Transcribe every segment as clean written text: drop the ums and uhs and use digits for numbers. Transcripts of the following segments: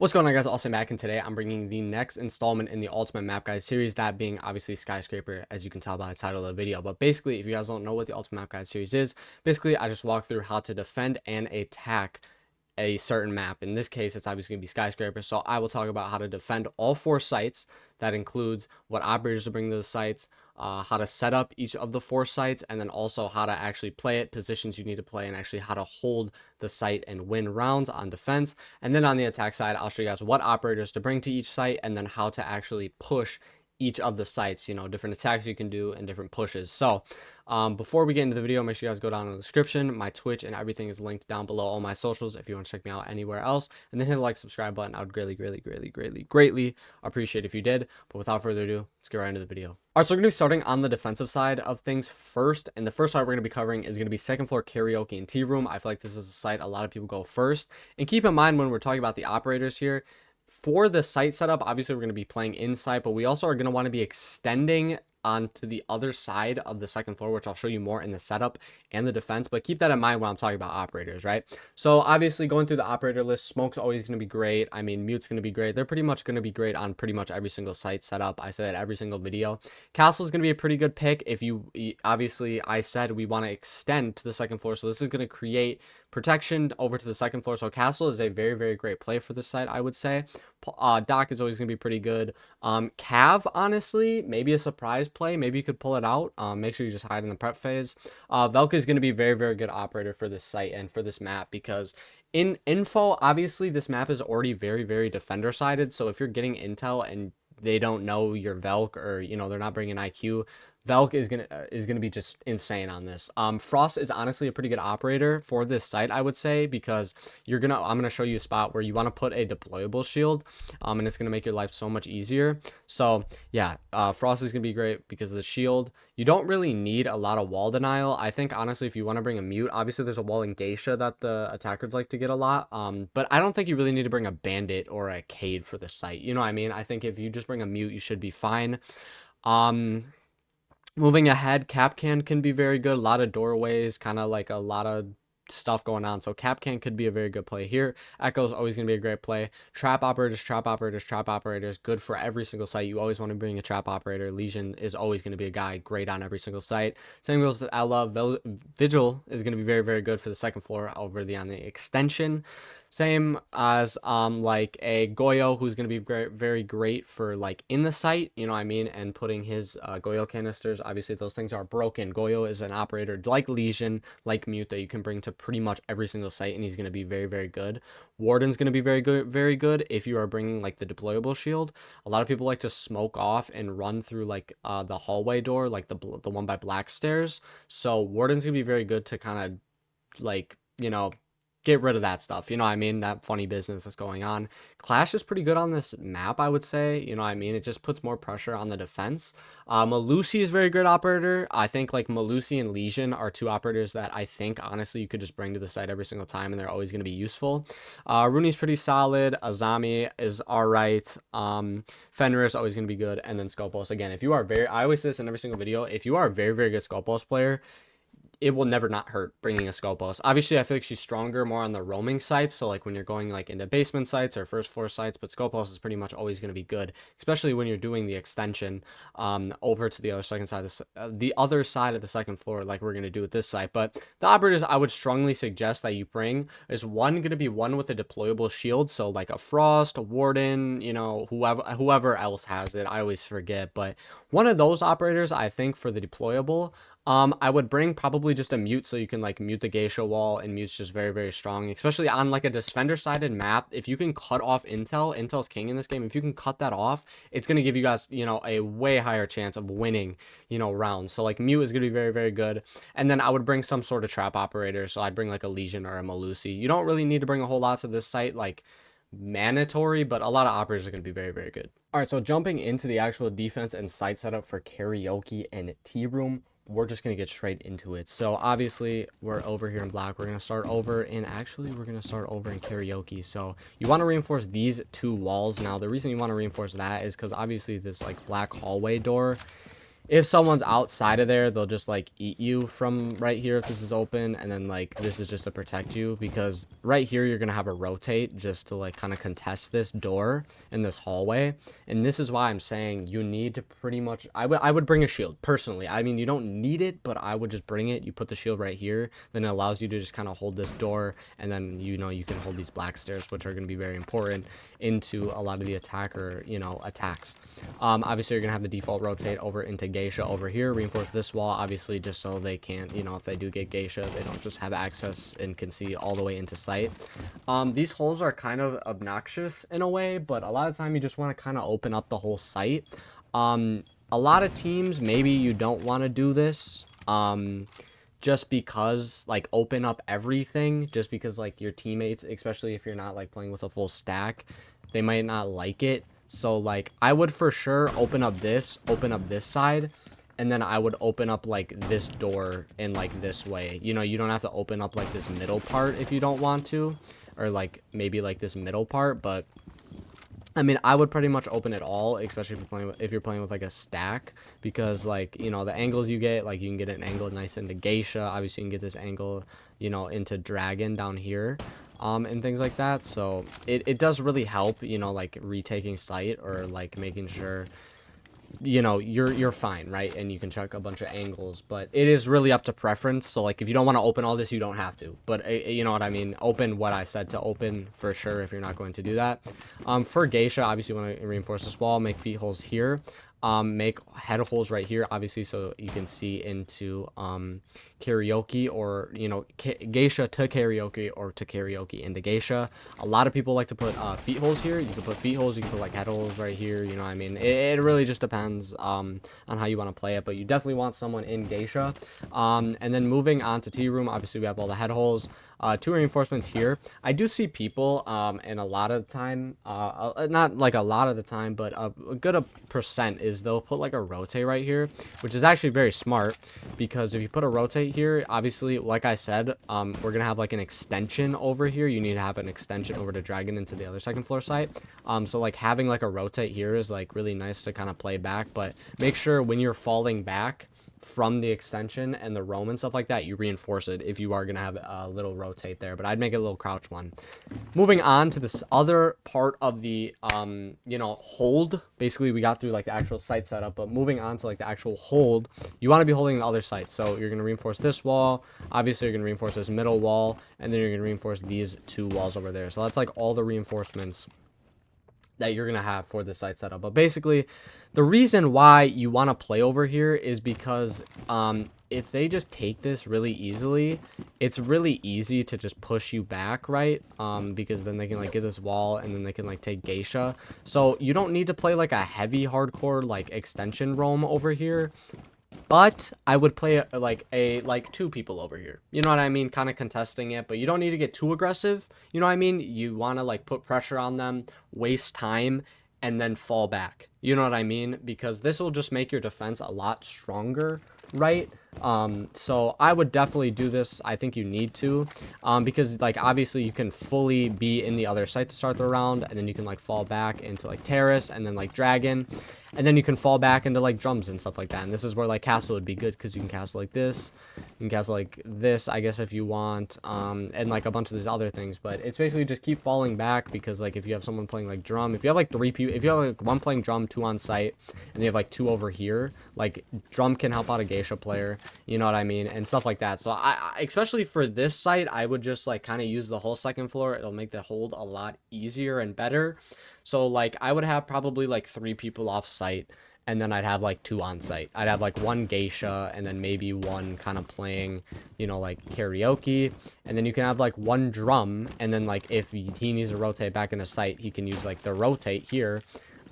What's going on, guys? Austin back, and today I'm bringing the next installment in the Ultimate Map Guide series, that being obviously Skyscraper, as you can tell by the title of the video. But basically, if you guys don't know what the Ultimate Map Guide series is, basically I just walk through how to defend and attack a certain map. In this case, it's obviously going to be Skyscraper, so I will talk about how to defend all 4 sites. That includes what operators to bring to the sites, how to set up each of the 4 sites, and then also how to actually play it, positions you need to play, and actually how to hold the site and win rounds on defense. And then on the attack side, I'll show you guys what operators to bring to each site, and then how to actually push each of the sites, different attacks you can do and different pushes. So before we get into the video, make sure you guys go down in the description. My Twitch and everything is linked down below, all my socials, if you want to check me out anywhere else. And then hit the like, subscribe button. I would greatly appreciate if you did. But without further ado, let's get right into the video. All right, so we're going to be starting on the defensive side of things first. And the first site we're going to be covering is going to be second floor Karaoke and Tea Room. I feel like this is a site a lot of people go first. And keep in mind when we're talking about the operators here, for the site setup, obviously we're going to be playing inside, but we also are going to want to be extending onto the other side of the second floor, which I'll show you more in the setup and the defense. But keep that in mind when I'm talking about operators, right? So obviously going through the operator list, Smoke's always going to be great. I mean, Mute's going to be great. They're pretty much going to be great on pretty much every single site setup. I say that every single video. Castle's going to be a pretty good pick if you, obviously I said we want to extend to the second floor, so this is going to create protection over to the second floor. So Castle is a very great play for this site, I would say. Doc is always going to be pretty good. Cav, honestly, maybe a surprise play. Maybe you could pull it out. Make sure you just hide in the prep phase. Velka is going to be a very good operator for this site and for this map, because in info, obviously this map is already very defender sided. So if you're getting intel and they don't know your Velk, or they're not bringing IQ, Velk is gonna be just insane on this. Frost is honestly a pretty good operator for this site, I would say, because I'm gonna show you a spot where you want to put a deployable shield, and it's gonna make your life so much easier. So yeah, Frost is gonna be great because of the shield. You don't really need a lot of wall denial. I think honestly, if you want to bring a Mute, obviously there's a wall in Geisha that the attackers like to get a lot. But I don't think you really need to bring a Bandit or a Cade for the site. You know what I mean? I think if you just bring a Mute, you should be fine. Moving ahead, Capcan can be very good. A lot of doorways, kind of like a lot of stuff going on. So Capcan could be a very good play here. Echo is always going to be a great play. Trap operators, good for every single site. You always want to bring a trap operator. Legion is always going to be a guy great on every single site. Same goes with Ella. Vigil is going to be very good for the second floor on the extension. Same as like a Goyo, who's going to be very great for like in the site, you know what I mean, and putting his Goyo canisters. Obviously those things are broken. Goyo is an operator like Legion, like Mute, that you can bring to pretty much every single site, and he's going to be very good. Warden's going to be very good if you are bringing like the deployable shield. A lot of people like to smoke off and run through like the hallway door, like the one by Black Stairs. So Warden's going to be very good to kind of like, get rid of that stuff, you know what I mean, that funny business that's going on. Clash is pretty good on this map, I would say, you know what I mean, it just puts more pressure on the defense. Malusi is a very good operator. I think like Malusi and Legion are 2 operators that I think honestly you could just bring to the site every single time, and they're always going to be useful. Rooney's pretty solid. Azami is alright. Fenrir is always going to be good. And then Scopos, again, if you are I always say this in every single video, if you are a very good Scopos player, it will never not hurt bringing a Scopos. Obviously, I feel like she's stronger more on the roaming sites, so like when you're going like into basement sites or first floor sites, but Scopos is pretty much always going to be good, especially when you're doing the extension over to the other side of the second floor, like we're going to do with this site. But the operators I would strongly suggest that you bring is going to be one with a deployable shield, so like a Frost, a Warden, whoever else has it, I always forget, but one of those operators, I think, for the deployable. I would bring probably just a Mute, so you can like mute the Geisha wall, and Mute's just very strong, especially on like a defender sided map. If you can cut off Intel's king in this game. If you can cut that off, it's going to give you guys, a way higher chance of winning, rounds. So like Mute is going to be very good. And then I would bring some sort of trap operator, so I'd bring like a Legion or a Malusi. You don't really need to bring a whole lot to this site, like mandatory, but a lot of operators are going to be very good. All right, so jumping into the actual defense and site setup for Karaoke and Tea Room, we're just going to get straight into it. So obviously we're over here in black. We're going to start over in Karaoke. So you want to reinforce these 2 walls. Now the reason you want to reinforce that is because obviously this like black hallway door if someone's outside of there, they'll just like eat you from right here if this is open, and then like this is just to protect you, because right here you're gonna have a rotate just to like kind of contest this door in this hallway. And this is why I'm saying you need to pretty much, I would bring a shield personally. I mean, you don't need it, but I would just bring it. You put the shield right here, then it allows you to just kind of hold this door, and then you know you can hold these black stairs, which are going to be very important into a lot of the attacker, you know, attacks. Obviously you're gonna have the default rotate over into geisha over here, reinforce this wall obviously just so they can't, you know, if they do get geisha, they don't just have access and can see all the way into sight. These holes are kind of obnoxious in a way, but a lot of time you just want to kind of open up the whole site. A lot of teams, maybe you don't want to do this, just because like open up everything, just because like your teammates, especially if you're not like playing with a full stack, they might not like it. So like I would for sure open up this side, and then I would open up like this door in like this way. You know, you don't have to open up like this middle part if you don't want to, or like maybe like this middle part, but I mean, I would pretty much open it all, especially if you're playing with like a stack, because like, you know, the angles you get, like you can get an angle nice into geisha, obviously you can get this angle, you know, into dragon down here, and things like that. So it does really help, you know, like retaking sight, or like making sure, you know, you're fine, right? And you can check a bunch of angles, but it is really up to preference. So like if you don't want to open all this, you don't have to, but you know what I mean, open what I said to open for sure if you're not going to do that. For geisha, obviously you want to reinforce this wall, make feet holes here, make head holes right here obviously so you can see into karaoke, or you know, geisha to karaoke, or to karaoke into geisha. A lot of people like to put feet holes here. You can put feet holes, you can put like head holes right here, you know what I mean. It really just depends on how you want to play it, but you definitely want someone in geisha. And then moving on to tea room, obviously we have all the head holes, 2 reinforcements here. I do see people and a lot of the time, not like a lot of the time, but a good percent is they'll put like a rotate right here, which is actually very smart, because if you put a rotate here, obviously like I said, we're gonna have like an extension over here. You need to have an extension over to dragon into the other second floor site. So like having like a rotate here is like really nice to kind of play back, but make sure when you're falling back from the extension and the roam and stuff like that, you reinforce it if you are going to have a little rotate there, but I'd make it a little crouch one. Moving on to this other part of the you know, hold. Basically we got through like the actual site setup, but moving on to like the actual hold, you want to be holding the other site. So you're going to reinforce this wall, obviously you're going to reinforce this middle wall, and then you're going to reinforce these 2 walls over there. So that's like all the reinforcements that you're gonna have for the site setup. But basically the reason why you want to play over here is because if they just take this really easily, it's really easy to just push you back, right? Because then they can like get this wall, and then they can like take geisha. So you don't need to play like a heavy hardcore like extension roam over here, but I would play like 2 people over here, you know what I mean, kind of contesting it. But you don't need to get too aggressive, you know what I mean. You want to like put pressure on them, waste time, and then fall back, you know what I mean, because this will just make your defense a lot stronger, right? So I would definitely do this. I think you need to, because like obviously you can fully be in the other site to start the round, and then you can like fall back into like terrace, and then like dragon, and then you can fall back into like drums and stuff like that. And this is where like castle would be good, because you can castle like this, you can castle like this, I guess, if you want, and like a bunch of these other things. But it's basically just keep falling back, because like if you have someone playing like drum, if you have like 3 people, if you have like 1 playing drum, 2 on site, and you have like 2 over here, like drum can help out a geisha player, you know what I mean, and stuff like that. So I especially for this site, I would just like kind of use the whole second floor. It'll make the hold a lot easier and better. So like I would have probably like 3 people off site, and then I'd have like 2 on site. I'd have like 1 geisha, and then maybe 1 kind of playing, you know, like karaoke, and then you can have like 1 drum, and then like if he needs to rotate back into site, he can use like the rotate here,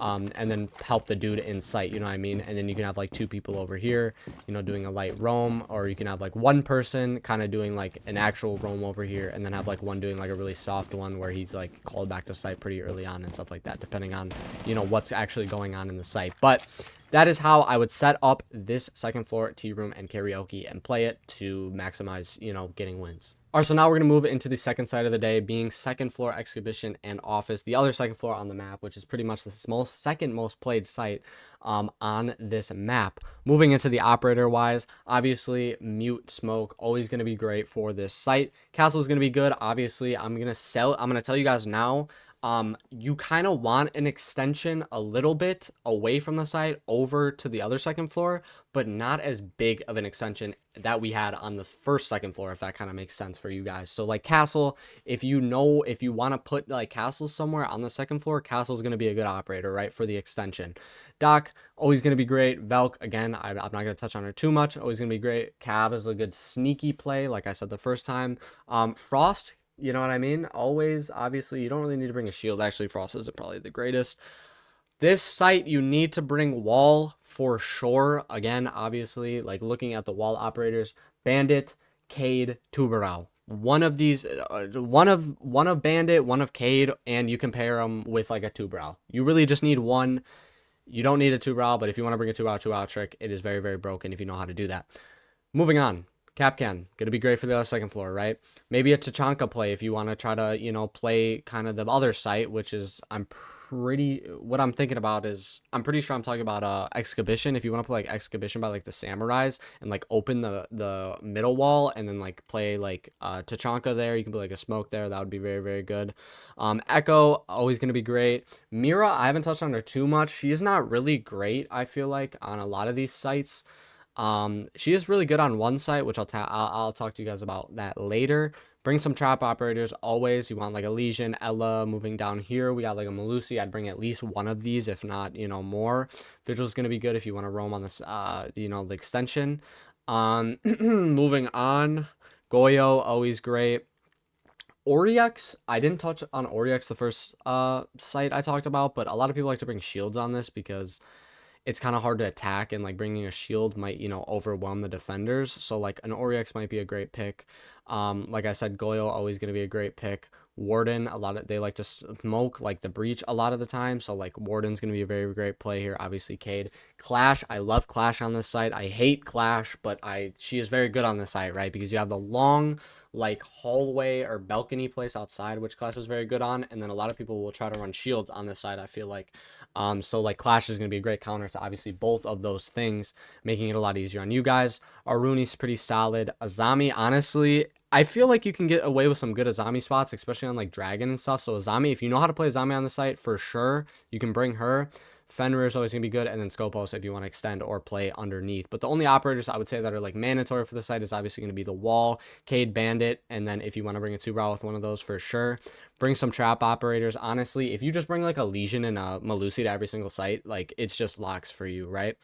and then help the dude in sight, you know what I mean. And then you can have like 2 people over here, you know, doing a light roam, or you can have like 1 person kind of doing like an actual roam over here, and then have like 1 doing like a really soft one where he's like called back to sight pretty early on and stuff like that, depending on, you know, what's actually going on in the site. But that is how I would set up this second floor tea room and karaoke and play it to maximize, you know, getting wins. All right, so now we're going to move into the second side of the day, being second floor exhibition and office, the other second floor on the map, which is pretty much the second most played site on this map. Moving into the operator wise, obviously mute smoke, always going to be great for this site. Castle is going to be good. Obviously, I'm going to tell you guys now, you kind of want an extension a little bit away from the site over to the other second floor, but not as big of an extension that we had on the first second floor, if that kind of makes sense for you guys. So like castle, if you want to put like castles somewhere on the second floor, castle is going to be a good operator, right, for the extension. Doc, always going to be great. Velk, again, I'm not going to touch on her too much, always going to be great. Cab is a good sneaky play, like I said the first time. Frost, you know what I mean? Always, obviously, you don't really need to bring a shield. Actually, Frost isn't probably the greatest. This site, you need to bring wall for sure. Again, obviously, like looking at the wall operators, Bandit, Cade, Tubarão. One of these, one of Bandit, one of Cade, and you can pair them with like a Tubarão. You really just need one. You don't need a Tubarão, but if you want to bring a Tubarão trick, it is very, very broken if you know how to do that. Moving on. Capcan, gonna be great for the other second floor, right? Maybe a Tachanka play if you want to try to, play kind of the other site, which is what I'm thinking about is, I'm pretty sure I'm talking about Exhibition. If you want to play like Exhibition by like the Samurais and like open the middle wall and then like play like Tachanka there, you can put like a smoke there. That would be very, very good. Echo, always gonna be great. Mira, I haven't touched on her too much. She is not really great, I feel like, on a lot of these sites. She is really good on one site, which I'll talk to you guys about that later. Bring some trap operators always. You want like a Legion, Ella moving down here. We got like a Malusi. I'd bring at least one of these, if not, more. Vigil's going to be good if you want to roam on this, the extension. Moving on. Goyo, always great. Oryx, I didn't touch on Oryx the first site I talked about, but a lot of people like to bring shields on this because it's kind of hard to attack, and like bringing a shield might, overwhelm the defenders. So like an Oryx might be a great pick. Like I said, Goyo always going to be a great pick. Warden, they like to smoke like the breach a lot of the time. So like Warden's going to be a very great play here. Obviously Cade. Clash, I love Clash on this site. I hate Clash, but she is very good on this site, right? Because you have the long like hallway or balcony place outside, which Clash is very good on, and then a lot of people will try to run shields on this side, I feel like. So like Clash is going to be a great counter to obviously both of those things, making it a lot easier on you guys. Aruni's pretty solid. Azami, honestly, I feel like you can get away with some good Azami spots, especially on like Dragon and stuff. So Azami, if you know how to play Azami on the site, for sure, you can bring her. Fenrir is always going to be good, and then Skopos if you want to extend or play underneath. But the only operators I would say that are like mandatory for the site is obviously going to be the Wall, Cade, Bandit, and then if you want to bring a Subaru with one of those, for sure. Bring some trap operators. Honestly, if you just bring like a Legion and a Malusi to every single site, like it's just locks for you, right?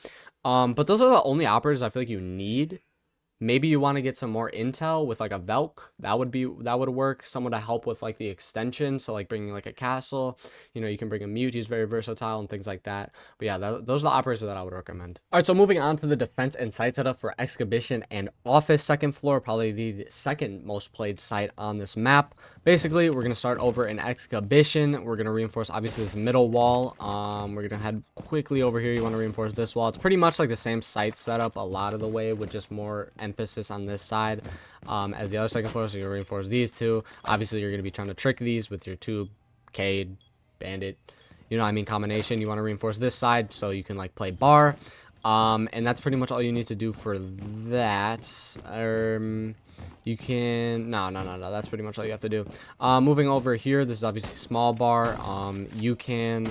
But those are the only operators I feel like you need. Maybe you want to get some more intel with like a Velk. That would work. Someone to help with like the extension. So like bringing like a castle, you can bring a mute. He's very versatile and things like that. But yeah, those are the operators that I would recommend. All right, so moving on to the defense and site setup for Exhibition and Office second floor, probably the second most played site on this map. Basically, we're going to start over in Exhibition. We're going to reinforce, obviously, this middle wall. We're going to head quickly over here. You want to reinforce this wall. It's pretty much like the same site setup a lot of the way, with just more emphasis on this side as the other second floor. So you're going to reinforce these two. Obviously, you're going to be trying to trick these with your two Cade, Bandit, combination. You want to reinforce this side so you can, like, play bar. And that's pretty much all you need to do for that. You can no, that's pretty much all you have to do. Moving over here, this is obviously small bar. You can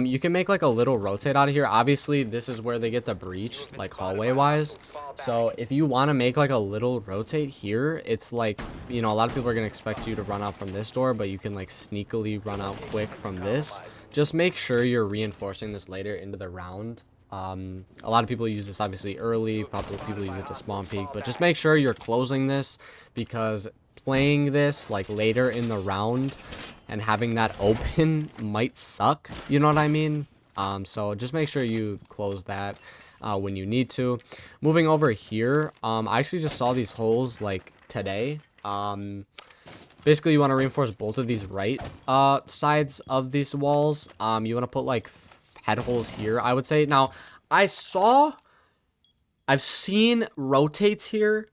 you can make like a little rotate out of here. Obviously this is where they get the breach, like hallway wise. So if you want to make like a little rotate here, it's like, a lot of people are going to expect you to run out from this door, but you can like sneakily run out quick from this. Just make sure you're reinforcing this later into the round. A lot of people use this obviously early, probably people use it to spawn peek, but just make sure you're closing this, because playing this like later in the round and having that open might suck, you know what I mean? So just make sure you close that when you need to. Moving over here, I actually just saw these holes like today. Basically you want to reinforce both of these right sides of these walls. You want to put like head holes here, I would say. Now, I've seen rotates here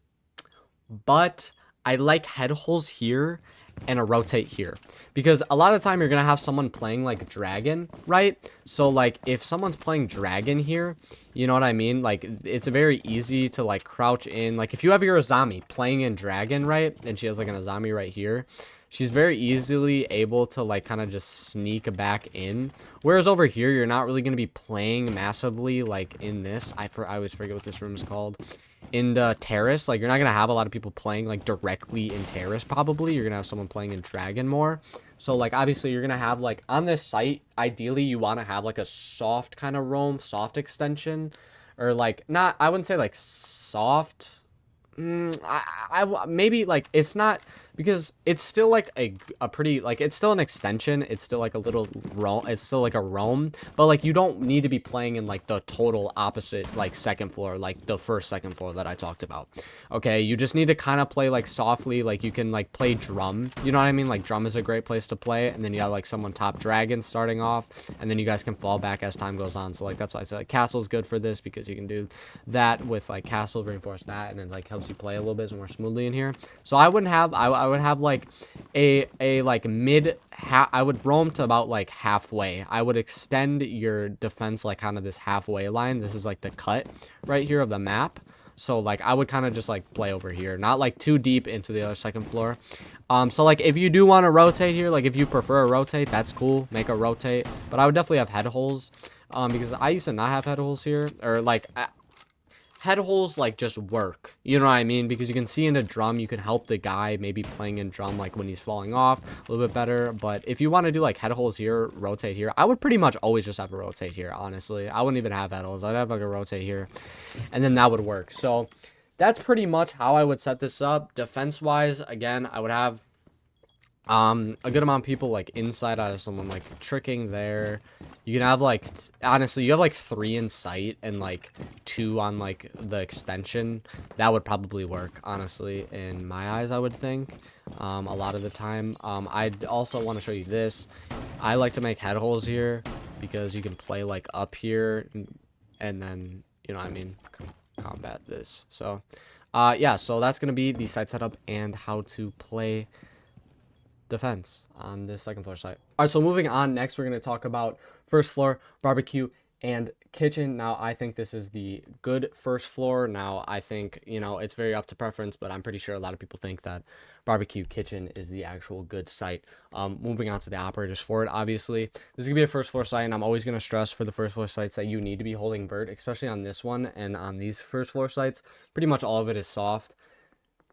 but I like head holes here and a rotate here, because a lot of the time you're gonna have someone playing like dragon, right? So like if someone's playing dragon here, you know what I mean, like it's very easy to like crouch in. Like if you have your Azami playing in dragon, right, and she has like an Azami right here, she's very easily able to like kind of just sneak back in, whereas over here you're not really going to be playing massively like in this. I always forget what this room is called, in the terrace. Like you're not gonna have a lot of people playing like directly in terrace. Probably you're gonna have someone playing in dragon more. So like obviously you're gonna have like on this site, ideally you want to have like a soft kind of roam, soft extension, or like not, I wouldn't say like soft. Maybe like it's not, because it's still like a pretty, like it's still an extension. It's still like a little roam. It's still like a roam, but like you don't need to be playing in like the total opposite like second floor, like the first second floor that I talked about. Okay, you just need to kind of play like softly. Like you can like play drum. You know what I mean? Like drum is a great place to play, and then you have like someone top dragon starting off, and then you guys can fall back as time goes on. So like that's why I said like castle's good for this, because you can do that with like castle, reinforce that, and it like helps you play a little bit more smoothly in here. So I wouldn't have, I would have like a like mid I would roam to about like halfway. I would extend your defense like kind of this halfway line. This is like the cut right here of the map. So like I would kind of just like play over here, not like too deep into the other second floor. So like if you do want to rotate here, like if you prefer a rotate, that's cool, make a rotate, but I would definitely have head holes, because I used to not have head holes here, or like head holes like just work, you know what I mean, because you can see in a drum, you can help the guy maybe playing in drum like when he's falling off a little bit better. But if you want to do like head holes here, rotate here, I would pretty much always just have a rotate here. Honestly, I wouldn't even have head holes. I'd have like a rotate here, and then that would work. So that's pretty much how I would set this up. Defense wise, again, I would have a good amount of people like inside. Out of someone like tricking there. You can have like, honestly, you have like 3 in sight and like 2 on like the extension. That would probably work, honestly, in my eyes, I would think, a lot of the time. I'd also want to show you this. I like to make head holes here because you can play like up here, and then, you know what I mean, combat this. So yeah, so that's gonna be the site setup and how to play defense on this second floor site. All right, so moving on, next we're going to talk about first floor, barbecue, and kitchen. Now, I think this is the good first floor. Now, I think, you know, it's very up to preference, but I'm pretty sure a lot of people think that barbecue kitchen is the actual good site. Moving on to the operators for it, obviously, this is going to be a first floor site, and I'm always going to stress for the first floor sites that you need to be holding vert, especially on this one and on these first floor sites. Pretty much all of it is soft.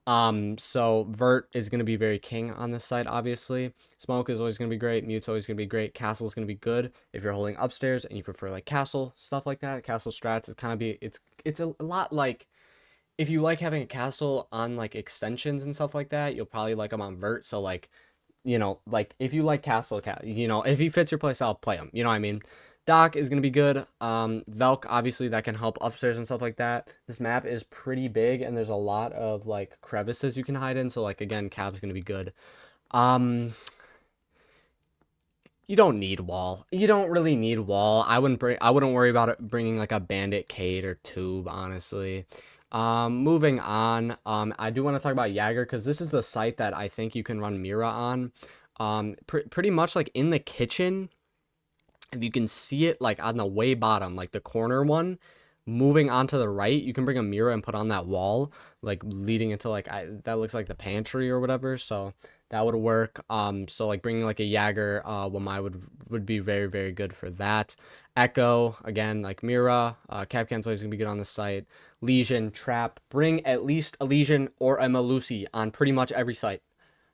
So vert is going to be very king on this side, obviously. Smoke is always going to be great. Mute's always going to be great. Castle is going to be good if you're holding upstairs and you prefer like castle stuff like that. Castle strats is kind of be, it's a lot like, if you like having a castle on like extensions and stuff like that, you'll probably like them on vert. So like, you know, like if you like castle, you know, if he fits your playstyle, play him. You know what I mean? Dock is going to be good. Velk, obviously, that can help upstairs and stuff like that. This map is pretty big, and there's a lot of, like, crevices you can hide in. So, like, again, Cav's going to be good. You don't need wall. You don't really need wall. I wouldn't worry about it bringing, like, a bandit Cade or tube, honestly. Moving on. I do want to talk about Jagger, because this is the site that I think you can run Mira on. Pretty much, like, in the kitchen, and you can see it like on the way bottom, like the corner one, moving onto the right. You can bring a mirror and put on that wall, like leading into like that looks like the pantry or whatever. So that would work. So like bringing like a Jagger, Wamai would be very, very good for that. Echo, again, like Mira, cap cancel is gonna be good on the site. Legion, trap, bring at least a Legion or a Melusi on pretty much every site.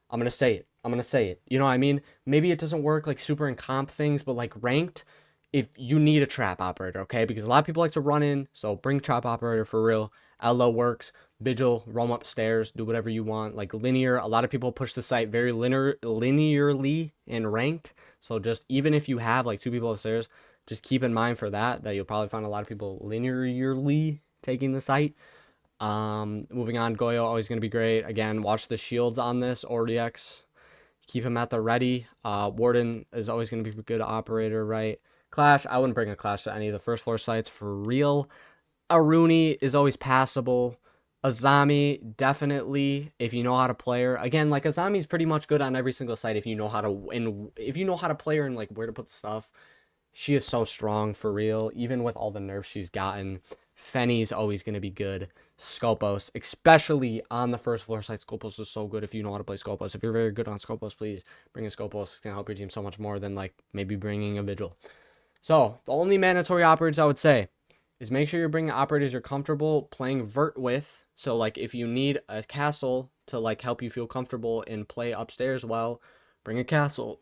I'm gonna say it. You know what I mean? Maybe it doesn't work like super in comp things, but like ranked, if you need a trap operator, okay? Because a lot of people like to run in, so bring trap operator for real. LO works. Vigil, roam upstairs, do whatever you want. Like linear, a lot of people push the site very linearly and ranked. So just even if you have like 2 people upstairs, just keep in mind for that you'll probably find a lot of people linearly taking the site. Moving on, Goyo always going to be great. Again, watch the shields on this, RDX. Keep him at the ready. Warden is always going to be a good operator, right? Clash, I wouldn't bring a Clash to any of the first floor sites for real. Aruni is always passable. Azami, definitely, if you know how to play her. Again, like Azami's pretty much good on every single site if you know how to if you know how to play her and like where to put the stuff. She is so strong for real. Even with all the nerfs she's gotten, Fenny's always gonna be good. Scopos, especially on the first floor site, Scopos is so good if you know how to play Scopos. If you're very good on Scopos, please bring a Scopos. It's gonna help your team so much more than like maybe bringing a Vigil. So the only mandatory operators I would say is make sure you're bringing operators you're comfortable playing vert with. So like if you need a castle to like help you feel comfortable and play upstairs well, bring a castle.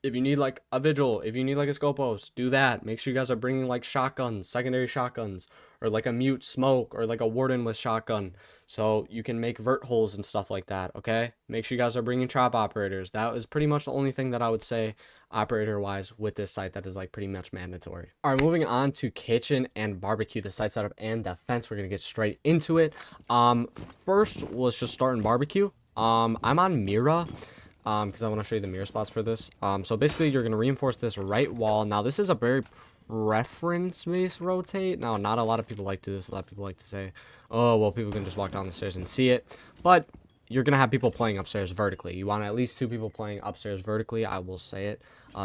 If you need like a vigil, if you need like a scopos, do that. Make sure you guys are bringing like shotguns, secondary shotguns, or like a mute smoke, or like a warden with shotgun, so you can make vert holes and stuff like that. Okay, make sure you guys are bringing trap operators. That is pretty much the only thing that I would say operator wise with this site that is like pretty much mandatory. All right, moving on to kitchen and barbecue, the site setup and defense. We're gonna get straight into it. First, let's just start in barbecue. I'm on Mira because I want to show you the mirror spots for this. So basically you're going to reinforce this right wall. Now this is a very preference-based rotate. Now not a lot of people like to do this. A lot of people like to say, oh, well, people can just walk down the stairs and see it. But you're going to have people playing upstairs vertically. You want at least 2 people playing upstairs vertically. I will say it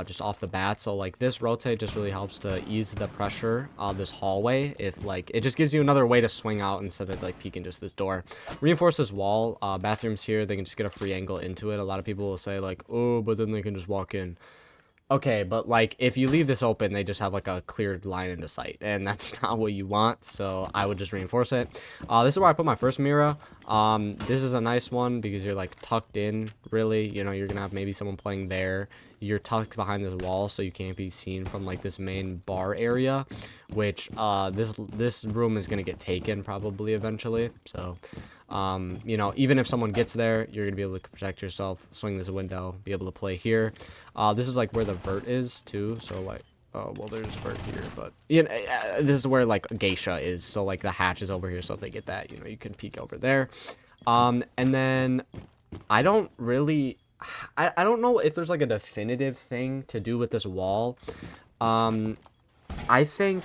just off the bat. So like this rotate just really helps to ease the pressure of this hallway. If like it just gives you another way to swing out instead of like peeking just this door. Reinforce this wall. Bathrooms here, they can just get a free angle into it. A lot of people will say like, oh, but then they can just walk in. Okay, but like if you leave this open, they just have like a cleared line into sight, and that's not what you want. So I would just reinforce it. This is where I put my first mirror. This is a nice one because you're like tucked in. Really, you know, you're gonna have maybe someone playing there. You're tucked behind this wall, so you can't be seen from like this main bar area, which this room is gonna get taken probably eventually. So you know, even if someone gets there, you're gonna be able to protect yourself, swing this window, be able to play here. This is like where the vert is too, so like, oh well, there's vert here, but you know, this is where like geisha is, so like the hatch is over here, so if they get that, you know, you can peek over there. And then I don't really, I don't know if there's like a definitive thing to do with this wall. I think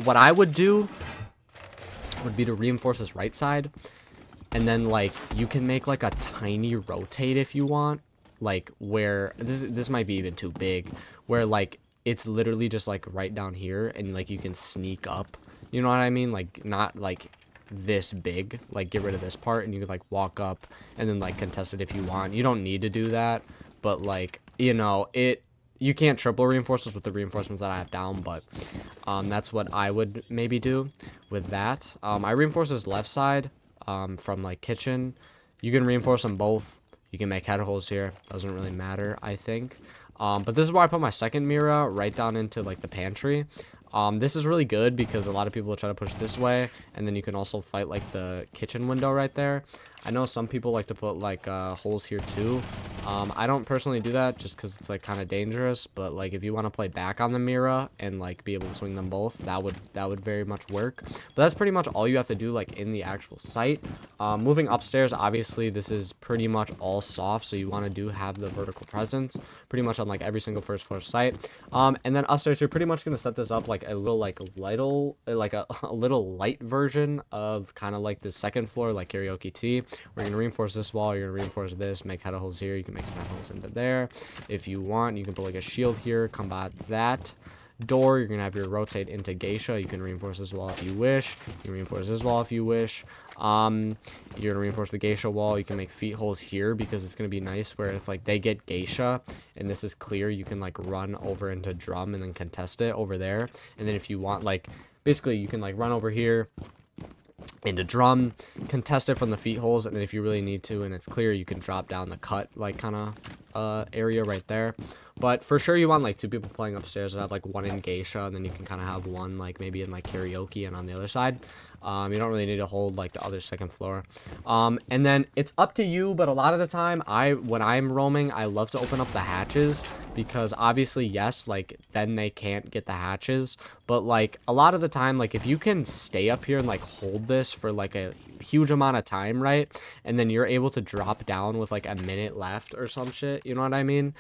what I would do would be to reinforce this right side. And then like you can make like a tiny rotate if you want, like where this might be even too big, where like it's literally just like right down here and like you can sneak up, you know what I mean? Like not like this big, like get rid of this part and you could like walk up and then like contest it if you want. You don't need to do that, but like, you know, you can't triple reinforce this with the reinforcements that I have down, but that's what I would maybe do with that. I reinforce this left side from like kitchen. You can reinforce them both. You can make head holes here. Doesn't really matter, I think. But this is where I put my second mirror, right down into like the pantry. This is really good because a lot of people will try to push this way, and then you can also fight like the kitchen window right there. I know some people like to put like holes here too. I don't personally do that just because it's like kind of dangerous, but like if you want to play back on the mirror and like be able to swing them both, that would very much work. But that's pretty much all you have to do like in the actual site. Moving upstairs, obviously this is pretty much all soft, so you want to have the vertical presence pretty much on like every single first floor site. And then upstairs you're pretty much going to set this up like a little like a little light version of kind of like the second floor like Karaoke T. We're going to reinforce this wall, you're going to reinforce this, make head holes here, you can make some head holes into there. If you want, you can put like a shield here, combat that door. You're going to have your rotate into geisha. You can reinforce this wall if you wish. You can reinforce this wall if you wish. You're going to reinforce the geisha wall. You can make feet holes here because it's going to be nice where if like they get geisha and this is clear, you can like run over into drum and then contest it over there. And then if you want, like basically you can like run over here into drum, contest it from the feet holes, and then if you really need to and it's clear, you can drop down the cut like kind of area right there. But for sure you want like 2 people playing upstairs and have like 1 in geisha, and then you can kind of have 1 like maybe in like karaoke and on the other side. You don't really need to hold like the other second floor. And then it's up to you, but a lot of the time when I'm roaming, I love to open up the hatches because obviously, yes, like then they can't get the hatches, but like a lot of the time, like if you can stay up here and like hold this for like a huge amount of time, right? And then you're able to drop down with like a minute left or some shit, you know what I mean?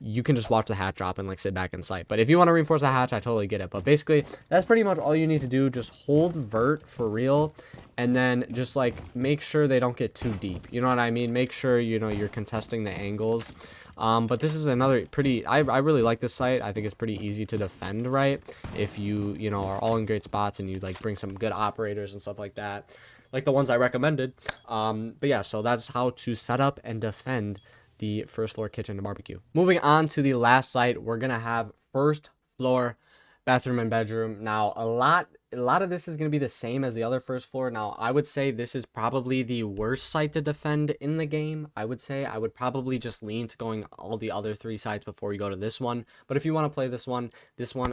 you can just watch the hatch drop and like sit back in sight. But if you want to reinforce the hatch, I totally get it. But basically, that's pretty much all you need to do. Just hold vert for real, and then just like make sure they don't get too deep. You know what I mean? Make sure, you know, you're contesting the angles. But this is another pretty, I really like this site. I think it's pretty easy to defend, right? If you know, are all in great spots and you like bring some good operators and stuff like that, like the ones I recommended. But yeah, so that's how to set up and defend the first floor kitchen and barbecue. Moving on to the last site, we're gonna have first floor bathroom and bedroom. Now a lot of this is going to be the same as the other first floor. Now I would say this is probably the worst site to defend in the game. I would say I would probably just lean to going all the other 3 sites before you go to this one. But if you want to play this one,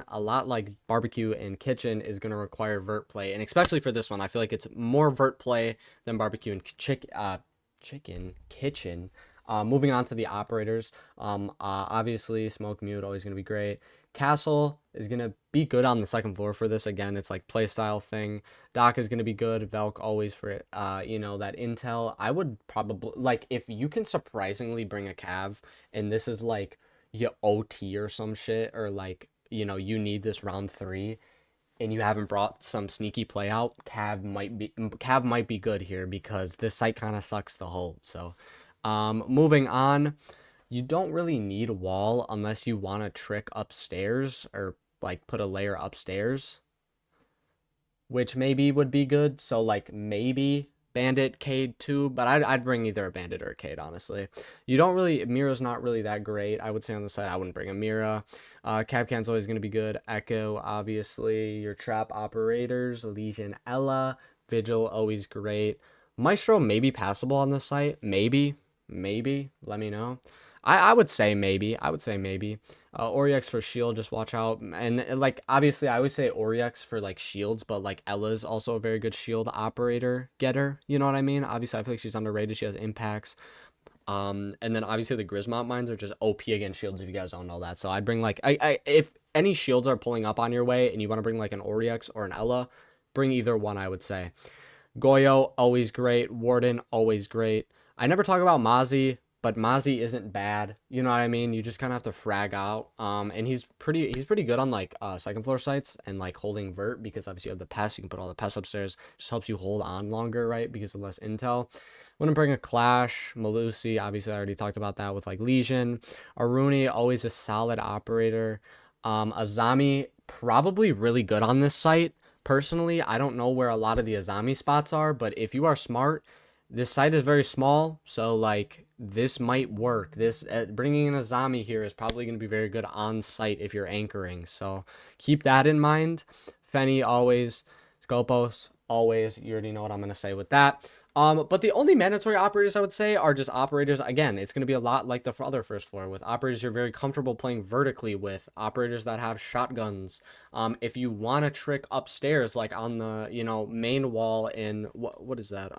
a lot like barbecue and kitchen is going to require vert play, and especially for this one, I feel like it's more vert play than barbecue and kitchen. Moving on to the operators, obviously smoke mute always going to be great. Castle is going to be good on the second floor for this. Again, it's like playstyle thing. Dock is going to be good. Velk always for it. You know, that intel. I would probably, like, if you can surprisingly bring a Cav, and this is like your OT or some shit, or like, you know, you need this round 3, and you haven't brought some sneaky play out, Cav might be good here, because this site kind of sucks to hold. So, moving on. You don't really need a wall unless you want to trick upstairs or like put a layer upstairs, which maybe would be good. So like maybe bandit, Cade too, but I'd bring either a bandit or a Cade, honestly. You don't really, Mira's not really that great. I would say on the side, I wouldn't bring a Mira. Capcan's always going to be good. Echo, obviously. Your trap operators, Legion, Ella. Vigil, always great. Maestro may be passable on this site. Maybe. Let me know. I would say maybe. Oryx for shield, just watch out. And like, obviously, I always say Oryx for like shields, but like Ella's also a very good shield operator getter. You know what I mean? Obviously, I feel like she's underrated. She has impacts. And then obviously the Grismont mines are just OP against shields if you guys don't know that. So I'd bring like, if any shields are pulling up on your way and you want to bring like an Oryx or an Ella, bring either one, I would say. Goyo, always great. Warden, always great. I never talk about Mozzie, but Mozzie isn't bad. You know what I mean? You just kind of have to frag out. And he's pretty good on like second floor sites and like holding vert, because obviously you have the pest. You can put all the pests upstairs. Just helps you hold on longer, right? Because of less intel. Wouldn't bring a Clash. Malusi, obviously I already talked about that with like Legion. Aruni, always a solid operator. Azami, probably really good on this site. Personally, I don't know where a lot of the Azami spots are, but if you are smart, this site is very small, so like this might work. This bringing in a Azami here is probably going to be very good on site if you're anchoring. So keep that in mind. Fenny always, Scopos always. You already know what I'm going to say with that. But the only mandatory operators I would say are just operators. Again, it's going to be a lot like the other first floor, with operators you're very comfortable playing vertically with, operators that have shotguns. If you want to trick upstairs, like on the, you know, main wall in, what is that?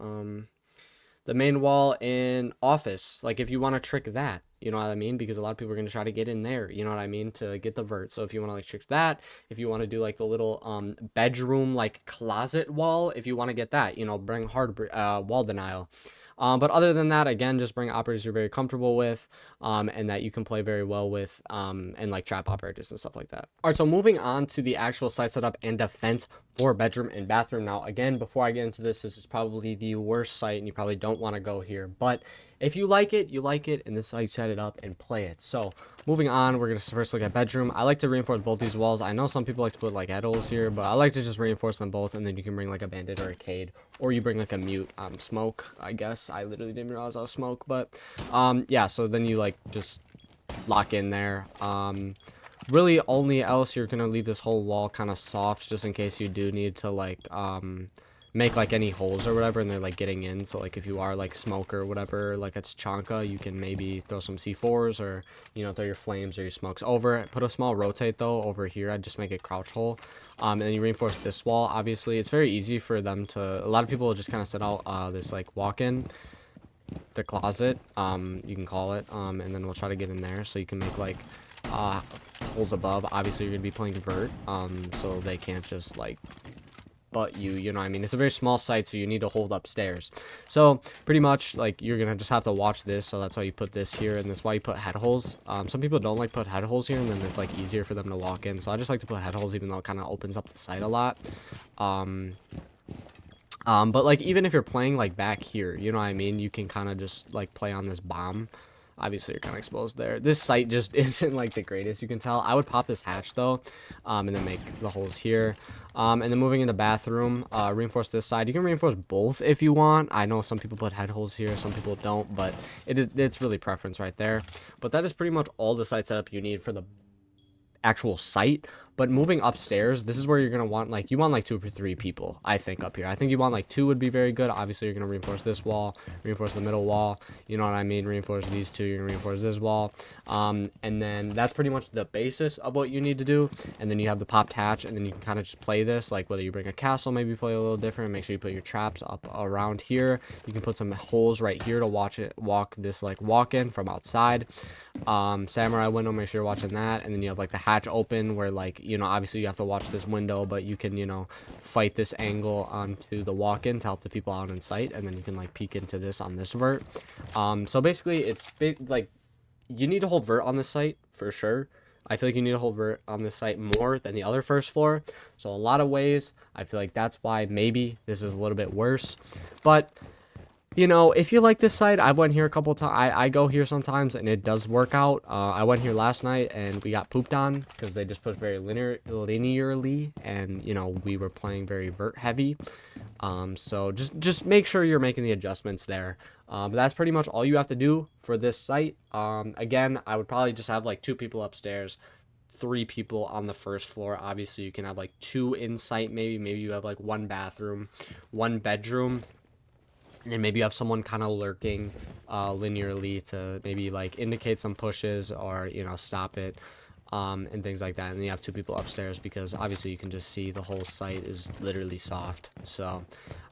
The main wall in office, like if you want to trick that, you know what I mean? Because a lot of people are going to try to get in there, you know what I mean, to get the vert. So if you want to like trick that, if you want to do like the little bedroom like closet wall, if you want to get that, you know, bring hard wall denial. But other than that, again, just bring operators you're very comfortable with, and that you can play very well with, and like trap operators and stuff like that. All right, so moving on to the actual site setup and defense for bedroom and bathroom. Now, again, before I get into this is probably the worst site, and you probably don't want to go here. But if you like it, you like it, and this is how you set it up and play it. So moving on, we're going to first look at bedroom. I like to reinforce both these walls. I know some people like to put like heddles here, but I like to just reinforce them both, and then you can bring like a bandit or a Cade, or you bring like a mute smoke, I guess. I literally didn't realize I was smoke, but yeah, so then you like just lock in there. Really only else you're gonna leave this whole wall kind of soft, just in case you do need to like make like any holes or whatever, and they're like getting in. So like if you are like smoke or whatever, like it's Chanka, you can maybe throw some C4s, or you know, throw your flames or your smokes over it. Put a small rotate though over here. I'd just make it crouch hole, and then you reinforce this wall. Obviously it's very easy for them to, a lot of people will just kind of set out this like walk in the closet, you can call it, and then we'll try to get in there. So you can make like holes above. Obviously you're gonna be playing vert, so they can't just like but you know what I mean? It's a very small site, so you need to hold upstairs. So pretty much like you're gonna just have to watch this. So that's why you put this here, and that's why you put head holes. Some people don't like put head holes here, and then it's like easier for them to walk in. So I just like to put head holes, even though it kind of opens up the site a lot. But like even if you're playing like back here, you know what I mean, you can kind of just like play on this bomb. Obviously you're kind of exposed there. This site just isn't like the greatest, you can tell. I would pop this hatch though, and then make the holes here. And then moving into bathroom, reinforce this side. You can reinforce both if you want. I know some people put head holes here, some people don't, but it's really preference right there. But that is pretty much all the site setup you need for the actual site. But moving upstairs, this is where you're gonna want like, you want like 2 or 3 people, I think. Up here I think you want like 2 would be very good. Obviously you're gonna reinforce this wall, reinforce the middle wall, you know what I mean, reinforce these 2, you're gonna reinforce this wall, and then that's pretty much the basis of what you need to do. And then you have the popped hatch, and then you can kind of just play this like whether you bring a castle, maybe play a little different. Make sure you put your traps up around here. You can put some holes right here to walk this like walk in from outside. Samurai window, make sure you're watching that. And then you have like the hatch open where like, you know, obviously you have to watch this window, but you can, you know, fight this angle onto the walk-in to help the people out in sight, and then you can like peek into this on this vert. So basically it's big, like you need to hold vert on this site for sure. I feel like you need to hold vert on this site more than the other first floor. So a lot of ways, I feel like that's why maybe this is a little bit worse. But you know, if you like this site, I've went here a couple times. I go here sometimes, and it does work out. I went here last night, and we got pooped on because they just put very linearly, and you know we were playing very vert heavy. So just make sure you're making the adjustments there. But that's pretty much all you have to do for this site. Again, I would probably just have like 2 people upstairs, 3 people on the first floor. Obviously, you can have like 2 in sight. Maybe you have like 1 bathroom, 1 bedroom. And maybe you have someone kind of lurking linearly to maybe like indicate some pushes or, you know, stop it, and things like that. And then you have 2 people upstairs because obviously you can just see the whole site is literally soft. So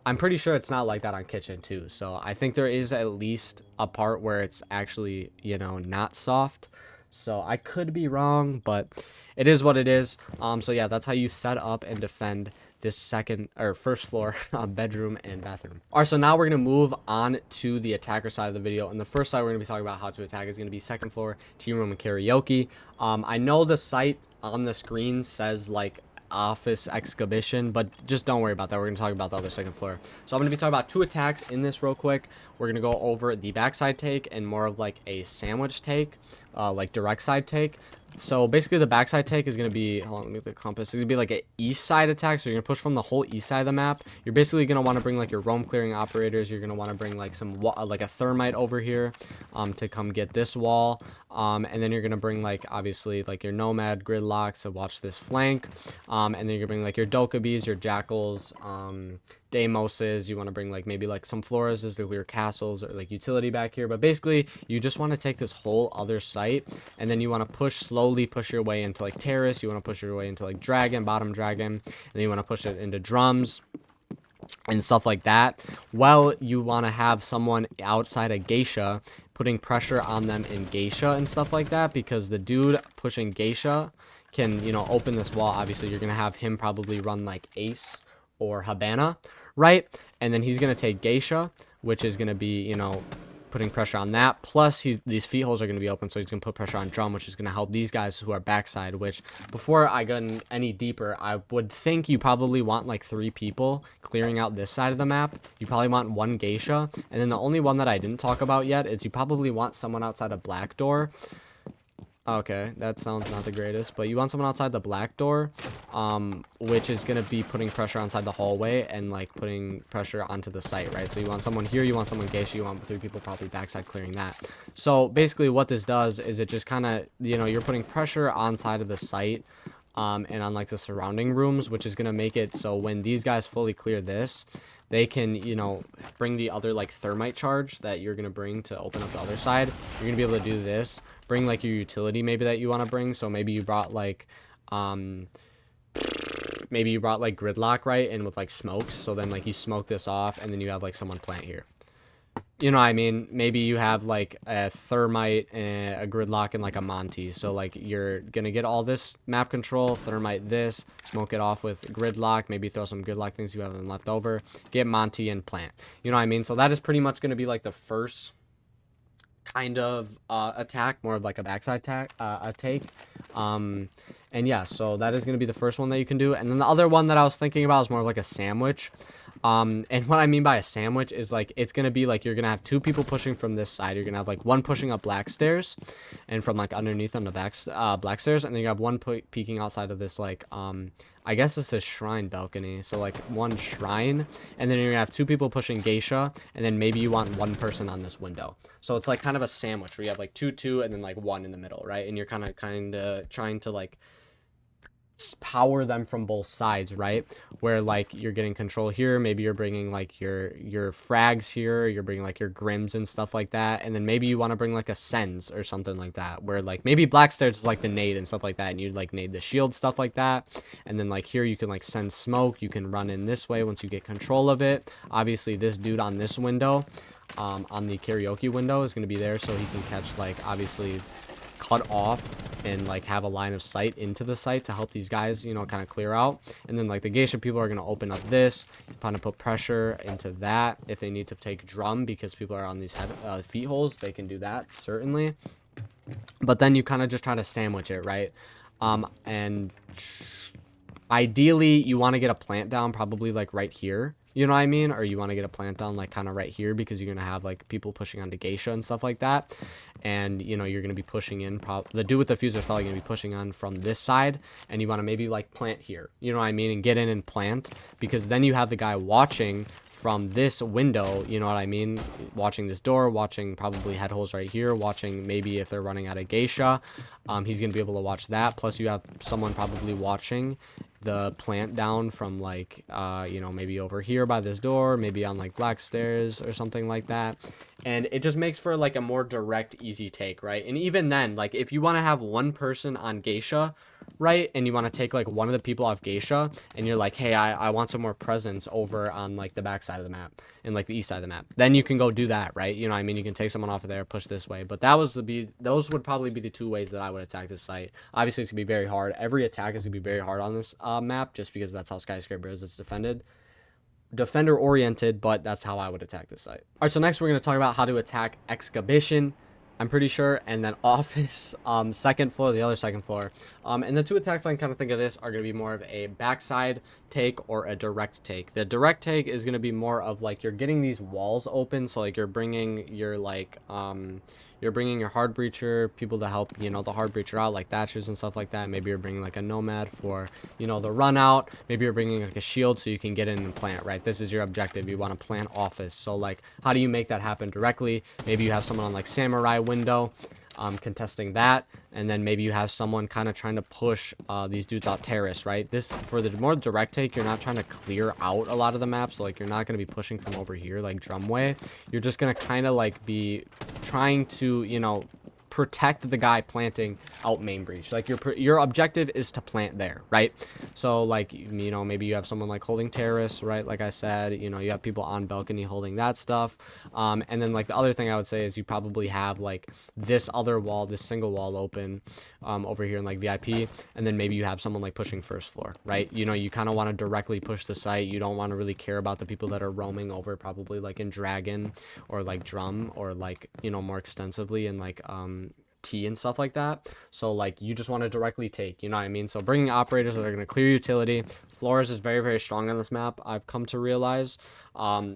I'm pretty sure it's not like that on kitchen too. So I think there is at least a part where it's actually, you know, not soft. So I could be wrong, but it is what it is. So yeah, that's how you set up and defend this second or first floor bedroom and bathroom. All right, so now we're gonna move on to the attacker side of the video, and the first side we're gonna be talking about how to attack is gonna be second floor tea room and karaoke. I know the site on the screen says like office exhibition, but just don't worry about that. We're gonna talk about the other second floor. So I'm gonna be talking about 2 attacks in this real quick. We're gonna go over the backside take and more of like a sandwich take, like direct side take. So basically the backside take is going to be, hold on, let me get the compass. It's going to be like an east side attack. So you're going to push from the whole east side of the map. You're basically going to want to bring like your roam clearing operators. You're going to want to bring like some, like a thermite over here, to come get this wall. And then you're going to bring like, obviously like your nomad gridlocks to watch this flank. And then you're going to bring like your dokabis, your jackals, Deimoses. You want to bring like maybe like some floras to clear castles or like utility back here. But basically you just want to take this whole other site, and then you want to slowly push your way into like terrace. You want to push your way into like dragon, bottom dragon, and then you want to push it into drums and stuff like that. Well, you want to have someone outside a geisha putting pressure on them in geisha and stuff like that, because the dude pushing geisha can, you know, open this wall. Obviously you're gonna have him probably run like ace or Habana, right? And then he's going to take Geisha, which is going to be, you know, putting pressure on that. Plus, these feet holes are going to be open, so he's going to put pressure on drum, which is going to help these guys who are backside, which, before I go any deeper, I would think you probably want like 3 people clearing out this side of the map. You probably want 1 Geisha. And then the only one that I didn't talk about yet is you probably want someone outside a black door. Okay, that sounds not the greatest, but you want someone outside the black door, which is going to be putting pressure inside the hallway and like putting pressure onto the site, right? So you want someone here, you want someone geisha, you want 3 people probably backside clearing that. So basically what this does is it just kind of, you know, you're putting pressure on side of the site, and on like the surrounding rooms, which is going to make it so when these guys fully clear this, they can, you know, bring the other like thermite charge that you're going to bring to open up the other side. You're going to be able to do this, bring like your utility maybe that you want to bring. So maybe you brought like, gridlock, right? And with like smokes. So then like you smoke this off, and then you have like someone plant here. You know what I mean? Maybe you have like a thermite, a gridlock, and like a Monty. So like you're gonna get all this map control, thermite this, smoke it off with gridlock, maybe throw some gridlock things you have left over, get Monty and plant. You know what I mean? So that is pretty much gonna be like the first kind of attack, more of like a backside attack, take. And yeah, so that is gonna be the first one that you can do. And then the other one that I was thinking about is more of like a sandwich. And what I mean by a sandwich is like it's gonna be like you're gonna have two people pushing from this side. You're gonna have like one pushing up black stairs, and from like underneath on the back black stairs, and then you have one peeking outside of this like I guess it's a shrine balcony. So like one shrine, and then you're gonna have two people pushing geisha, and then maybe you want one person on this window. So it's like kind of a sandwich where you have like two, and then like one in the middle, right? And you're kind of trying to like power them from both sides, right? Where like you're getting control here, maybe you're bringing like your frags here, you're bringing like your grims and stuff like that, and then maybe you want to bring like a sens or something like that, where like maybe black stairs is like the nade and stuff like that, and you'd like nade the shield, stuff like that. And then like here you can like send smoke, you can run in this way once you get control of it. Obviously this dude on this window, on the karaoke window, is going to be there so he can catch like obviously cut off and like have a line of sight into the site to help these guys, you know, kind of clear out. And then like the geisha people are going to open up this, kind of put pressure into that. If they need to take drum because people are on these feet holes, they can do that, certainly. But then you kind of just try to sandwich it, right? And ideally you want to get a plant down probably like right here, you know what I mean? Or you want to get a plant down like kind of right here, because you're going to have like people pushing onto geisha and stuff like that. And you know, you're going to be pushing in, the dude with the fuse is probably going to be pushing on from this side, and you want to maybe like plant here, you know what I mean, and get in and plant, because then you have the guy watching from this window, you know what I mean, watching this door, watching probably head holes right here, watching maybe if they're running out of geisha, he's going to be able to watch that. Plus you have someone probably watching the plant down from like you know, maybe over here by this door, maybe on like black stairs or something like that. And it just makes for like a more direct, easy take, right? And even then, like if you want to have one person on geisha, right, and you want to take like one of the people off geisha, and you're like, hey, I want some more presence over on like the back side of the map and like the east side of the map, then you can go do that, right? You know what I mean? You can take someone off of there, push this way. But those would probably be the two ways that I would attack this site. Obviously it's gonna be very hard. Every attack is gonna be very hard on this map, just because that's how Skyscraper is. It's defender oriented, but that's how I would attack this site. All right, so next we're going to talk about how to attack excavation, I'm pretty sure, and then office, second floor, the other second floor. And the two attacks I can kind of think of this are going to be more of a backside take or a direct take. The direct take is going to be more of like you're getting these walls open, so like you're bringing your like you're bringing your hard breacher people to help, you know, the hard breacher out, like thatchers and stuff like that. Maybe you're bringing like a nomad for, you know, the run out. Maybe you're bringing like a shield so you can get in and plant, right? This is your objective. You want to plant office. So like, how do you make that happen directly? Maybe you have someone on like samurai window contesting that, and then maybe you have someone kind of trying to push these dudes out terrace, right? This, for the more direct take, you're not trying to clear out a lot of the map, so like you're not going to be pushing from over here like drumway. You're just going to kind of like be trying to, you know, protect the guy planting out main breach. Like your objective is to plant there, right? So like, you know, maybe you have someone like holding terrace, right? Like I said, you know, you have people on balcony holding that stuff. And then like the other thing I would say is you probably have like this other wall, this single wall open over here in like VIP, and then maybe you have someone like pushing first floor, right? You know, you kind of want to directly push the site. You don't want to really care about the people that are roaming over, probably like in dragon or like drum, or like, you know, more extensively in like T and stuff like that. So like you just want to directly take, you know what I mean? So bringing operators that are going to clear utility. Flores is very, very strong on this map, I've come to realize.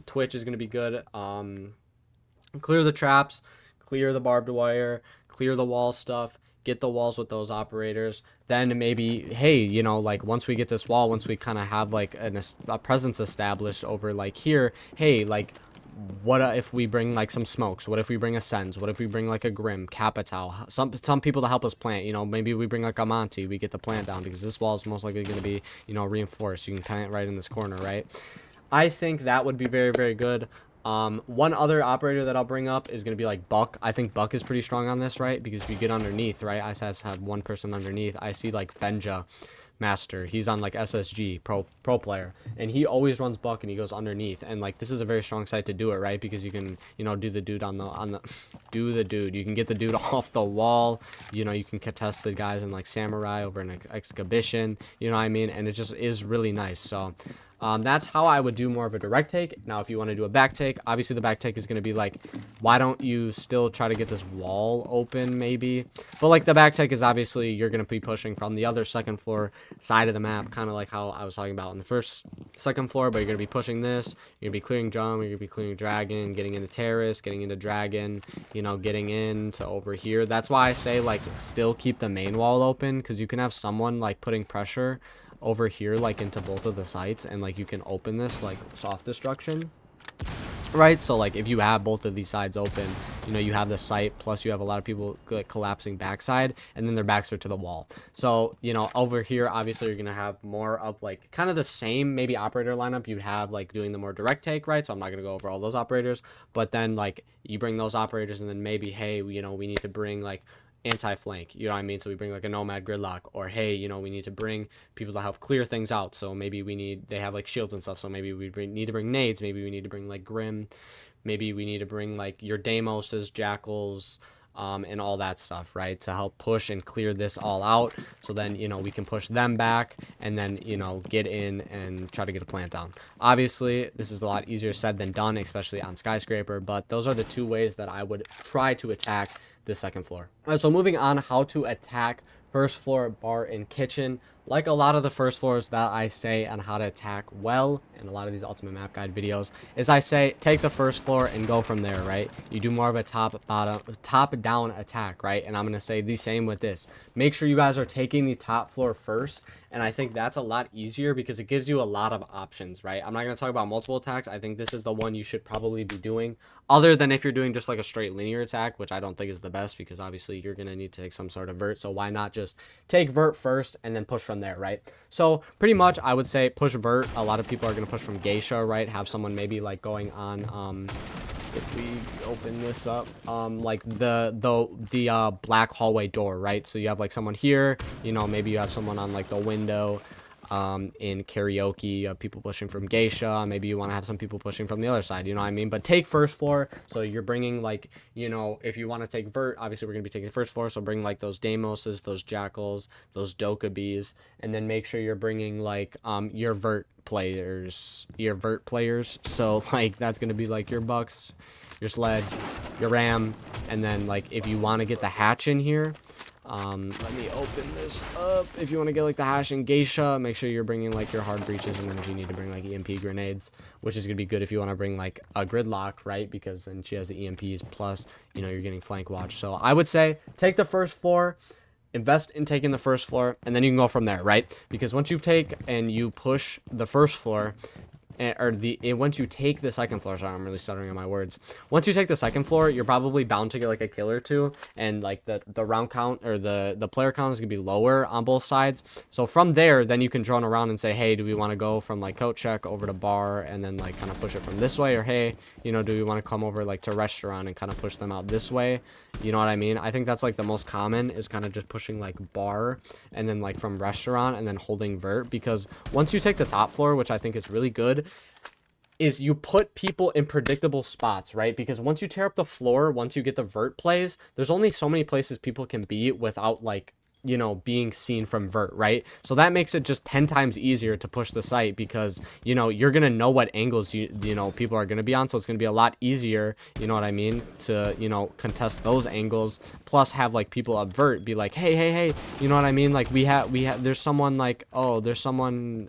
Twitch is going to be good. Clear the traps, clear the barbed wire, clear the wall stuff, get the walls with those operators. Then maybe, hey, you know, like once we get this wall, once we kind of have like a presence established over like here, hey, like what if we bring like some smokes? What if we bring a sens? What if we bring like a grim, capital, some people to help us plant? You know, maybe we bring like a Monty, we get the plant down, because this wall is most likely going to be, you know, reinforced. You can plant right in this corner, right? I think that would be very, very good. One other operator that I'll bring up is going to be like Buck. I think Buck is pretty strong on this, right? Because if you get underneath, right, I have one person underneath. I see like Benja master. He's on like SSG pro player, and he always runs buck and he goes underneath. And like this is a very strong site to do it, right? Because you can, you know, do the dude on the do the dude. You can get the dude off the wall. You know, you can contest the guys in like samurai over an exhibition. You know what I mean? And it just is really nice. So that's how I would do more of a direct take. Now, if you want to do a back take, obviously the back take is going to be like, why don't you still try to get this wall open going, maybe. But like the back take is obviously you're going to be pushing from the other second floor side of the map, kind of like how I was talking about in the second floor, but you're going to be pushing this, you're going to be clearing jump, you're going to be clearing dragon, getting into terrace, getting into dragon, you know, getting into over here. That's why I say like still keep the main wall open, because you can have someone like putting pressure over here like into both of the sites, and like you can open this like soft destruction, right? So like if you have both of these sides open, you know, you have the site, plus you have a lot of people like collapsing backside, and then their backs are to the wall. So, you know, over here obviously you're gonna have more of like kind of the same maybe operator lineup you'd have like doing the more direct take, right? So I'm not gonna go over all those operators, but then like you bring those operators, and then maybe, hey, you know, we need to bring like anti-flank, you know what I mean? So we bring like a nomad gridlock, or hey, you know, we need to bring people to help clear things out, so maybe they have like shields and stuff, so maybe need to bring nades, maybe we need to bring like grim, maybe we need to bring like your Deimoses, jackals, and all that stuff, right, to help push and clear this all out. So then, you know, we can push them back, and then, you know, get in and try to get a plant down. Obviously this is a lot easier said than done, especially on Skyscraper, but those are the two ways that I would try to attack the second floor. All right, so moving on, how to attack first floor, bar, and kitchen. Like a lot of the first floors that I say on how to attack well in a lot of these ultimate map guide videos, is I say take the first floor and go from there, right? You do more of a top down attack, right? And I'm gonna say the same with this. Make sure you guys are taking the top floor first, and I think that's a lot easier because it gives you a lot of options, right? I'm not gonna talk about multiple attacks. I think this is the one you should probably be doing, other than if you're doing just like a straight linear attack, which I don't think is the best, because obviously you're gonna need to take some sort of vert. So why not just take vert first and then push from there, right? So pretty much I would say push vert. A lot of people are going to push from geisha, right? Have someone maybe like going on if we open this up, like the black hallway door, right? So you have like someone here, you know, maybe you have someone on like the window. In karaoke, people pushing from geisha, maybe you want to have some people pushing from the other side, you know what I mean? But take first floor, so you're bringing like, you know, if you want to take vert, obviously we're going to be taking first floor, so bring like those Deimoses, those jackals, those Dokkaebes, and then make sure you're bringing like your vert players, so like that's going to be like your bucks, your sledge, your ram, and then like if you want to get the hatch in here, let me open this up. If you want to get like the hash and geisha, make sure you're bringing like your hard breaches, and then if you need to bring like EMP grenades, which is going to be good if you want to bring like a gridlock, right? Because then she has the EMPs, plus, you know, you're getting flank watch. So I would say take the first floor, invest in taking the first floor, and then you can go from there, right? Because once you take and you push the first floor, once you take the second floor, sorry, I'm really stuttering on my words. Once you take the second floor, you're probably bound to get like a kill or two, and like the round count or the player count is gonna be lower on both sides. So from there, then you can drone around and say, hey, do we want to go from like coat check over to bar, and then like kind of push it from this way, or hey, you know, do we want to come over like to restaurant and kind of push them out this way? You know what I mean? I think that's like the most common, is kind of just pushing like bar, and then like from restaurant, and then holding vert. Because once you take the top floor, which I think is really good, is you put people in predictable spots, right? Because once you tear up the floor, once you get the vert plays, there's only so many places people can be without like, you know, being seen from vert, right? So that makes it just 10 times easier to push the site, because, you know, you're gonna know what angles you know people are gonna be on, so it's gonna be a lot easier, you know what I mean, to, you know, contest those angles, plus have like people at vert be like, hey, you know what I mean, like we have there's someone like, oh, there's someone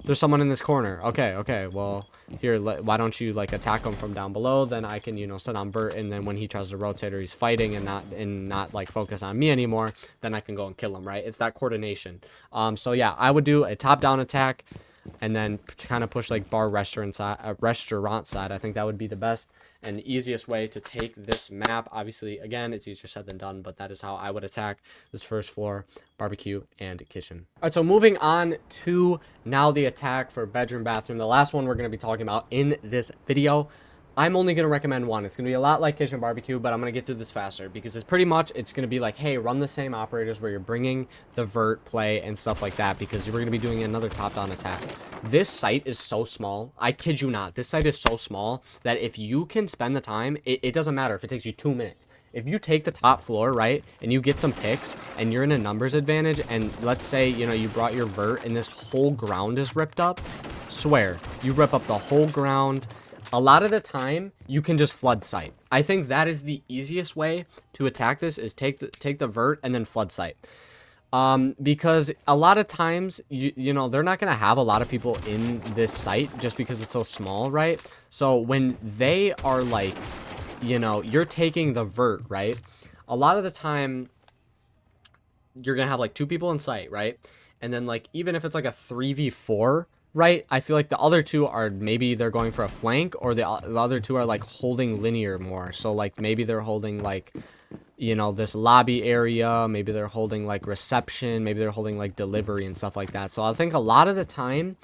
in this corner. Okay, well, here, why don't you like attack him from down below? Then I can, you know, set on vert, and then when he tries to rotate or he's fighting and not like focus on me anymore, then I can go and kill him, right? It's that coordination. So yeah, I would do a top down attack, and then kind of push like bar restaurant side. I think that would be the best and easiest way to take this map. Obviously, again, it's easier said than done, but that is how I would attack this first floor, barbecue, and kitchen. All right, so moving on to now the attack for bedroom, bathroom, the last one we're going to be talking about in this video. I'm only going to recommend one. It's going to be a lot like Kitchen Barbecue, but I'm going to get through this faster because it's pretty much, it's going to be like, hey, run the same operators where you're bringing the vert play and stuff like that, because we're going to be doing another top-down attack. This site is so small. I kid you not. This site is so small that if you can spend the time, it doesn't matter if it takes you 2 minutes. If you take the top floor, right, and you get some picks and you're in a numbers advantage, and let's say, you know, you brought your vert and this whole ground is ripped up, swear, you rip up the whole ground. A lot of the time, you can just flood site. I think that is the easiest way to attack this, is take the vert and then flood site. Because a lot of times, you know, they're not going to have a lot of people in this site just because it's so small, right? So when they are like, you know, you're taking the vert, right? A lot of the time, you're going to have like 2 people in sight, right? And then like, even if it's like a 3v4, right? I feel like the other 2 are, maybe they're going for a flank, or the other 2 are like holding linear more. So like maybe they're holding like, you know, this lobby area, maybe they're holding like reception, maybe they're holding like delivery and stuff like that. So I think a lot of the time,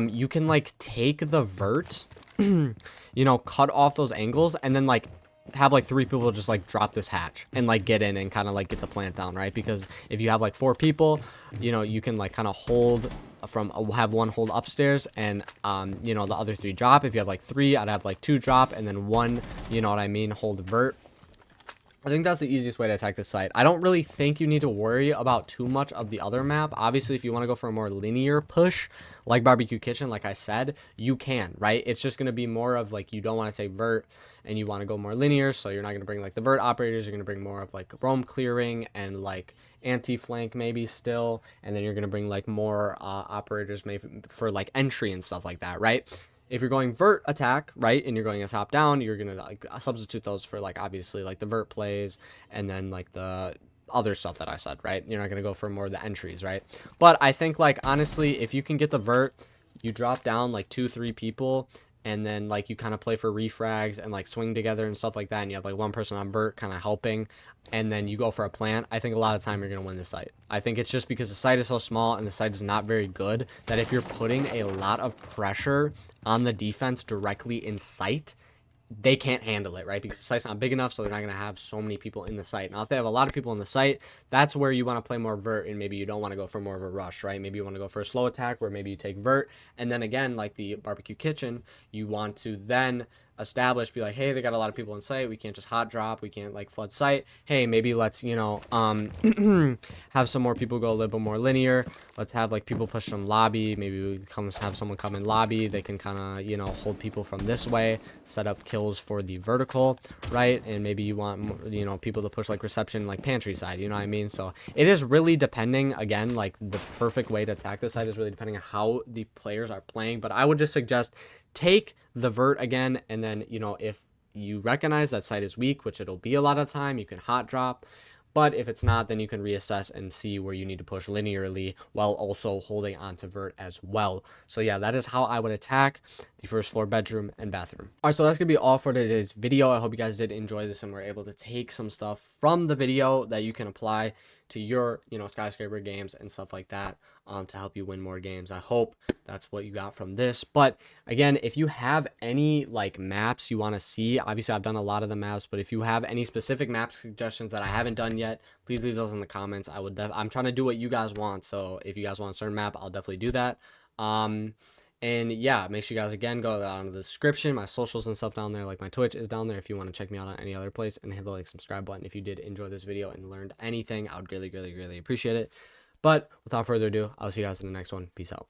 you can like take the vert, you know, cut off those angles, and then like have like 3 people just like drop this hatch and like get in and kind of like get the plant down, right? Because if you have like 4 people, you know, you can like kind of hold from, have 1 hold upstairs, and you know, the other 3 drop. If you have like 3, I'd have like 2 drop and then 1, you know what I mean, hold vert. I think that's the easiest way to attack this site. I don't really think you need to worry about too much of the other map. Obviously, if you want to go for a more linear push, like Barbecue Kitchen, like I said, you can, right? It's just going to be more of like, you don't want to take vert and you want to go more linear, so you're not going to bring like the vert operators. You're going to bring more of like roam clearing and like anti-flank maybe still, and then you're going to bring like more operators maybe for like entry and stuff like that, right? If you're going vert attack, right, and you're going a top down, you're going to like substitute those for like obviously like the vert plays and then like the other stuff that I said, right? You're not going to go for more of the entries, right? But I think like honestly, if you can get the vert, you drop down like 2-3 people, and then like you kind of play for refrags and like swing together and stuff like that, and you have like 1 person on vert kind of helping, and then you go for a plant. I think a lot of time you're going to win the site. I think it's just because the site is so small and the site is not very good, that if you're putting a lot of pressure on the defense directly in sight, they can't handle it, right? Because the site's not big enough, so they're not going to have so many people in the site. Now, if they have a lot of people in the site, that's where you want to play more vert, and maybe you don't want to go for more of a rush, right? Maybe you want to go for a slow attack, where maybe you take vert, and then again, like the Barbecue Kitchen, you want to then establish, be like, hey, they got a lot of people in sight, we can't just hot drop, we can't like flood sight. Hey, maybe let's, you know, have some more people go a little bit more linear. Let's have like people push from lobby. Maybe we have someone come in lobby, they can kind of, you know, hold people from this way, set up kills for the vertical, right? And maybe you want, you know, people to push like reception, like pantry side, you know what I mean? So it is really depending, again, like the perfect way to attack this side is really depending on how the players are playing. But I would just suggest take the vert again, and then, you know, if you recognize that site is weak, which it'll be a lot of time, you can hot drop. But if it's not, then you can reassess and see where you need to push linearly while also holding on to vert as well. So yeah, that is how I would attack the first floor bedroom and bathroom. All right, so that's gonna be all for today's video. I hope you guys did enjoy this and were able to take some stuff from the video that you can apply to your, you know, Skyscraper games and stuff like that, to help you win more games. I hope that's what you got from this. But again, if you have any like maps you want to see, obviously I've done a lot of the maps, but if you have any specific map suggestions that I haven't done yet, please leave those in the comments. I'm trying to do what you guys want, so if you guys want a certain map, I'll definitely do that. And yeah, make sure you guys again go down to the description, my socials and stuff down there, like my Twitch is down there if you want to check me out on any other place, and hit the like subscribe button if you did enjoy this video and learned anything. I would really appreciate it. But without further ado, I'll see you guys in the next one. Peace out.